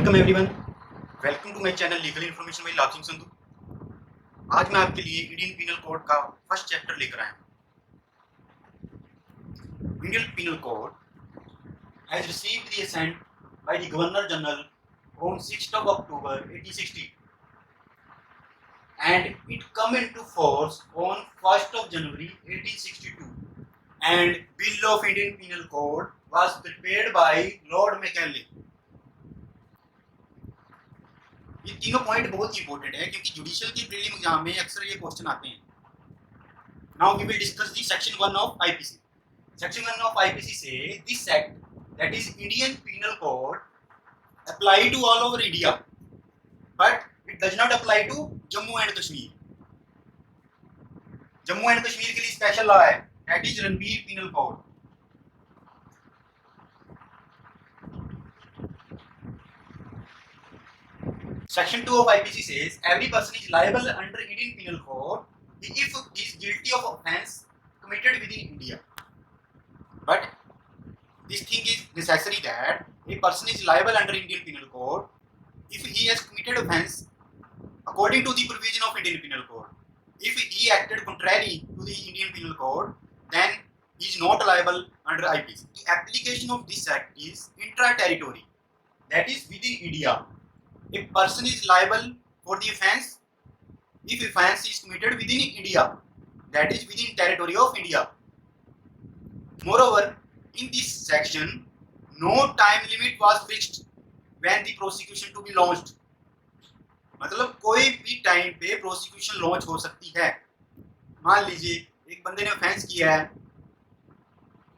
Welcome everyone, welcome to my channel legal information by लाफिंग संधू। आज मैं आपके लिए इंडियन पीनल कोड का फर्स्ट चैप्टर लेकर आया हूँ। Indian penal code has received the assent by the governor general on 6th of October 1860 and it come into force on 1st of January 1862 and Bill of Indian Penal Code was prepared by Lord Macaulay। ये तीनों point बहुत ही important है क्योंकि judicial के prelim exam में अक्सर ये question आते हैं। Now we will discuss the section 1 of IPC. Section 1 of IPC से this act that is Indian penal code apply to all over India but it does not apply to Jammu and Kashmir. Jammu and Kashmir के लिए special law है that is Ranbir penal code. Section 2 of IPC says every person is liable under Indian Penal Code if he is guilty of offence committed within India. But this thing is necessary that a person is liable under Indian Penal Code if he has committed offence according to the provision of Indian Penal Code. If he acted contrary to the Indian Penal Code, then he is not liable under IPC. The application of this act is intra-territory, that is within India. A person is liable for the offence if offence is committed within India, that is within territory of India. Moreover, in this section, no time limit was fixed when the prosecution to be launched. मतलब कोई भी time पे prosecution launch हो सकती है। मान लीजिए एक बंदे ने ऑफेंस किया है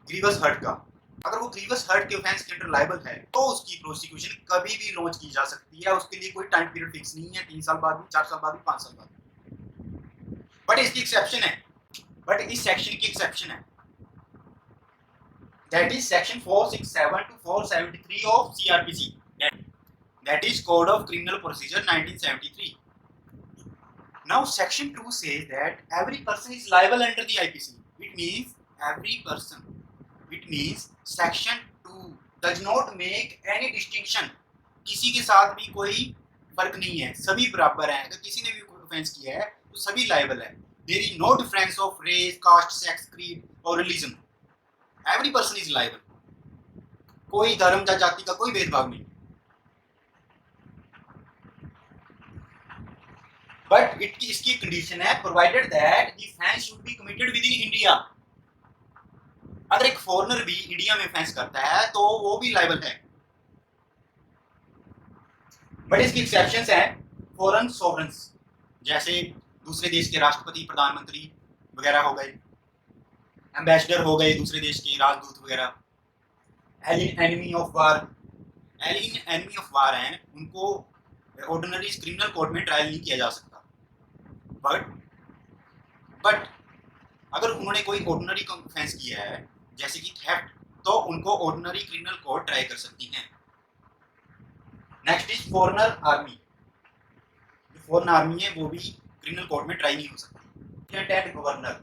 ग्रीवस हर्ट का, अगर वो ग्रीवस हर्ट के ऑफेंस के अंडर लायबल है तो उसकी प्रोसिक्यूशन कभी भी लॉन्च की जा सकती है। उसके लिए कोई टाइम पीरियड फिक्स नहीं है, 3 साल बाद भी, 4 साल बाद भी, 5 साल बाद भी। बट इसकी एक्सेप्शन है, बट इस सेक्शन की एक्सेप्शन है that is section 467 to 473 of CrPC, that is code of criminal procedure 1973। Now section 2 says that every person is liable under the IPC. It means every person. It means section 2 does not make any distinction. किसी के साथ भी कोई फर्क नहीं है, सभी बराबर हैं। अगर किसी ने भी कोई ऑफेंस किया है तो सभी लायबल है। There is no difference of race, caste, sex, creed or religion. Every person is liable. कोई धर्म या जाति का कोई भेदभाव नहीं। बट इसकी कंडीशन है provided that the offence should be committed within India. अगर एक फॉरेनर भी इंडिया में ऑफेंस करता है तो वो भी लायबल है। बट इसकी एक्सेप्शंस हैं फॉरेन सॉवरेन्स, जैसे दूसरे देश के राष्ट्रपति, प्रधानमंत्री वगैरह हो गए, एम्बेसडर हो गए दूसरे देश के, राजदूत वगैरह। Alien enemy of war, alien enemy of war हैं, उनको ऑर्डिनरी क्रिमिनल कोर्ट में ट्रायल नहीं किया जा सकता। बट अगर उन्होंने कोई ऑर्डिनरी ऑफेंस किया है जैसे कि थेफ्ट, तो उनको ऑर्डिनरी क्रिमिनल कोर्ट ट्राई कर सकती हैं। Next is foreigner army. जो फॉरेन आर्मी है वो भी क्रिमिनल कोर्ट में ट्राई नहीं हो सकती। प्रेसिडेंट एंड गवर्नर,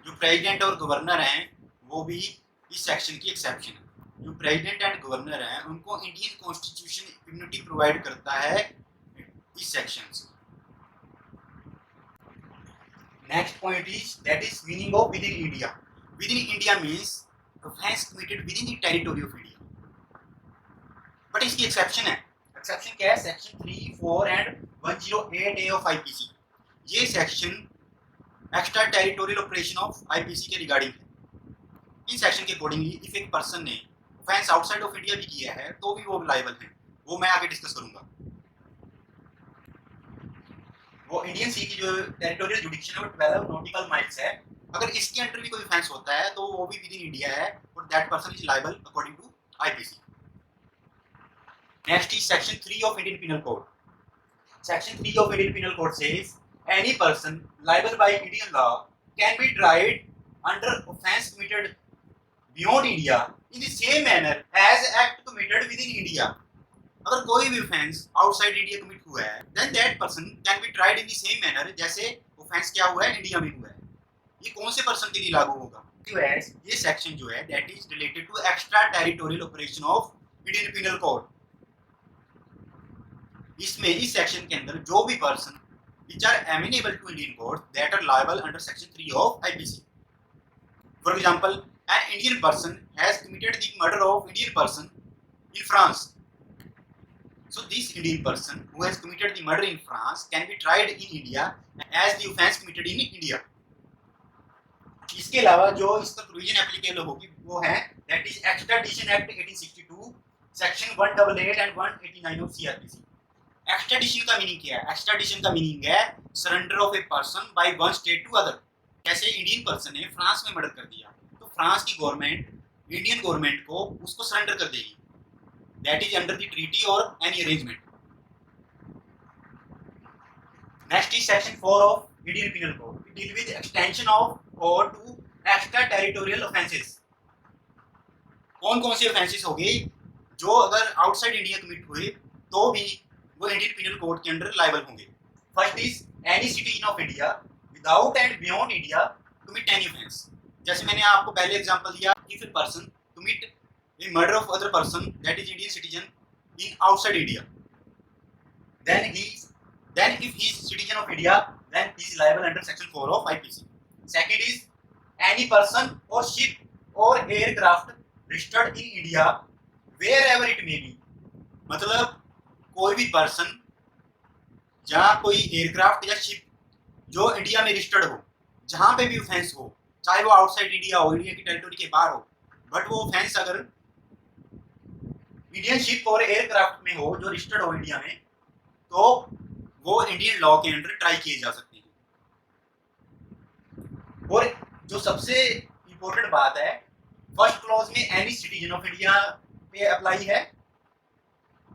जो प्रेसिडेंट और गवर्नर हैं वो भी इस सेक्शन की एक्सेप्शन है। जो प्रेसिडेंट एंड गवर्नर हैं उनको इंडियन कॉन्स्टिट्यूशन इम्यूनिटी प्रोवाइड करता है इस सेक्शन से। Next point is that is meaning of within India. Within India means offence committed within the territory of India. But इसकी exception है। Exception क्या है? Section 3, 4 and 108A of IPC. ये section extra territorial operation of IPC के regarding है। इस section के accordingly if एक पर्सन ने ऑफेंस आउटसाइड ऑफ इंडिया भी किया है तो भी वो लायबल है। वो मैं आगे डिस्कस करूंगा। वो इंडियन सी की जो टेरिटोरियल जुडिक्शन है वो 12 नॉटिकल माइल्स है। अगर इसके अंडर भी कोई ऑफेंस होता है तो वो भी विद इन इंडिया है और that person is liable according to IPC. Next is section 3 of Indian penal code. Section 3 of Indian penal code says any person liable by Indian law can be tried under offence committed beyond India in the same manner as act committed within India. अगर कोई भी offence outside India commit हुआ है then that person can be tried in the same manner जैसे offence क्या हुआ है India में हुआ है। ये कौन से पर्सन के लिए लागू होगा? ये सेक्शन जो है that is related to extra territorial operation of Indian penal code. इसमें इस सेक्शन के अंदर जो भी person which are amenable to Indian courts that are liable under section 3 of IPC. For example, an Indian person has committed the murder of Indian person in France. So this Indian person who has committed the murder in France can be tried in India as the offence committed in India. इसके अलावा जो इस पर provision applicable होगी वो है that is extradition act 1862 section 188 and 189 of CrPC. Extradition का meaning क्या है? एक्स्ट्राडिशन का मीनिंग है surrender of a person by one state to other. जैसे इंडियन पर्सन ने फ्रांस में मर्डर कर दिया तो फ्रांस की गवर्नमेंट इंडियन गवर्नमेंट को उसको सरेंडर कर देगी. That is under the treaty और any arrangement. Next is section 4 of Indian penal code. It deal with extension of और टू एक्स्ट्रा टेरिटोरियल ऑफेंसेस. कौन कौन से ऑफेंसेस हो गए जो अगर आउटसाइड इंडिया कमिट हुए तो भी वो इंडियन पिनल कोड के अंडर लायबल होंगे. First is any citizen of India without and beyond India commit any offence. जैसे मैंने आपको पहले एग्जांपल दिया, if a person commit A murder of other person that is Indian citizen in outside India, then if he is citizen of India, then he is liable under section 4 of IPC. Second is any person or ship or aircraft registered in India wherever it may be. मतलब कोई भी person जहाँ कोई aircraft या ship जो India में registered हो, जहाँ पे भी ऑफेंस हो, चाहे वो आउटसाइड इंडिया हो, इंडिया की टेरिटरी के बाहर हो, बट वो ऑफेंस अगर इंडियन शिप और एयरक्राफ्ट में हो जो रजिस्टर्ड हो इंडिया में, तो वो इंडियन लॉ के अंडर ट्राई किए जा सकते हैं. और जो सबसे इंपॉर्टेंट बात है, फर्स्ट क्लॉज में एनी सिटीजन ऑफ इंडिया पे अप्लाई है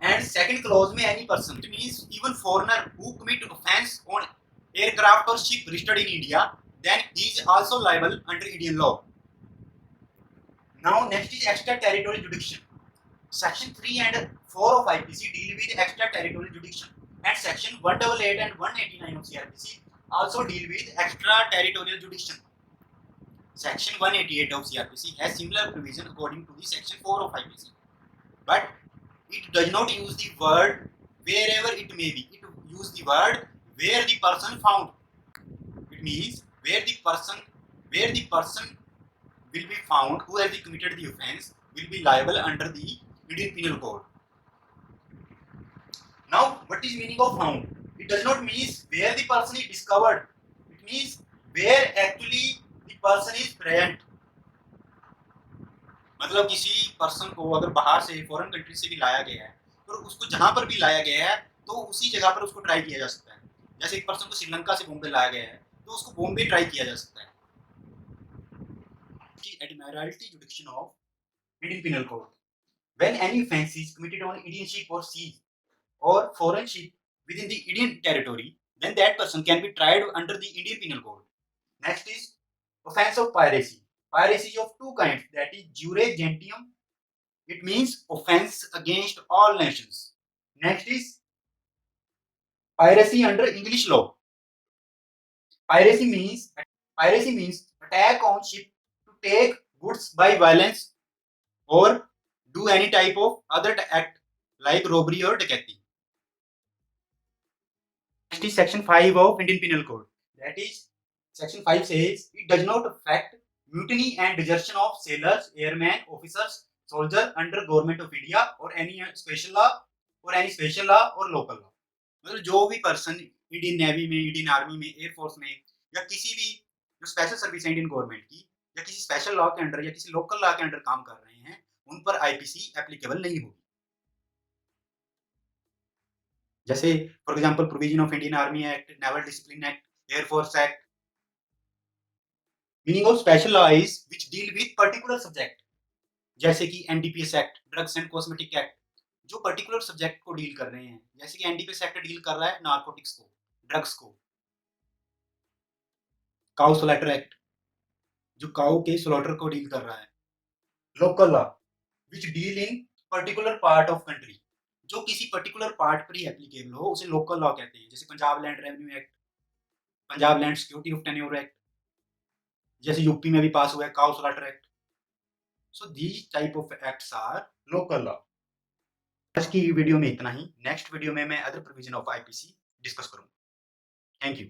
एंड सेकंड क्लॉज में any person. It means even foreigner who commit offence on aircraft और ship registered in India, then he is also liable under Indian law. Now next is extra territorial jurisdiction. Section 3 and 4 of IPC deal with extra territorial jurisdiction. And section 188 and 189 of CRPC also deal with extraterritorial jurisdiction. Section 188 of CRPC has similar provision according to the section 4 of IPC, but it does not use the word wherever it may be. It use the word where the person found. It means where the person will be found who has committed the offence will be liable under the Indian Penal Code. Now, what is meaning of found? It does not mean where the person is discovered. It means where actually the person is present. मतलब किसी person को अगर बाहर से foreign country से भी लाया गया है तो उसको जहां पर भी लाया गया है तो उसी जगह पर उसको ट्राई किया जा सकता है. जैसे एक पर्सन को श्रीलंका से बॉम्बे लाया गया है तो उसको बॉम्बे ट्राई किया जा सकता है. Admiralty jurisdiction of Indian Penal Code. When any offence is committed on Indian ship or sea or foreign ship within the Indian territory, then that person can be tried under the Indian Penal Code. Next is offence of piracy. Piracy is of two kinds, that is jure gentium. It means offence against all nations. Next is piracy under English law. Piracy means attack on ship to take goods by violence or do any type of other act like robbery or dacoity. Next is section 5 of Indian Penal Code. That is, section 5 says it does not affect mutiny and desertion of sailors, airmen, officers, soldiers under government of India or any special law or local law. मतलब जो भी person Indian navy में, Indian army में, air force में या किसी भी जो स्पेशल सर्विस है इंडियन गवर्नमेंट की या किसी स्पेशल लॉ के अंडर या किसी लोकल लॉ के अंडर काम कर रहे हैं, उन पर आईपीसी एप्लीकेबल नहीं होगी. जैसे for example provision of Indian army act, naval discipline act, air force act. Meaning of special law is which deal with particular subject, जैसे कि NDPS act, drugs and cosmetic act, जो पर्टिकुलर सब्जेक्ट को deal कर रहे हैं. जैसे कि NDPS act deal कर रहा है नारकोटिक्स को, ड्रग्स को. काउ स्लॉटर एक्ट जो काउ के स्लॉटर को डील कर रहा है. Local law which deal in particular part of country, जो किसी पर्टिकुलर पार्ट पर ही एप्लीकेबल हो उसे लोकल लॉ कहते हैं. जैसे Punjab land revenue act, Punjab land security of tenure act, जैसे यूपी में भी पास हुआ है cow slaughter act. So these type of acts are local law. आज की वीडियो में इतना ही। नेक्स्ट वीडियो में मैं other provision of IPC discuss करूंगा। Thank you.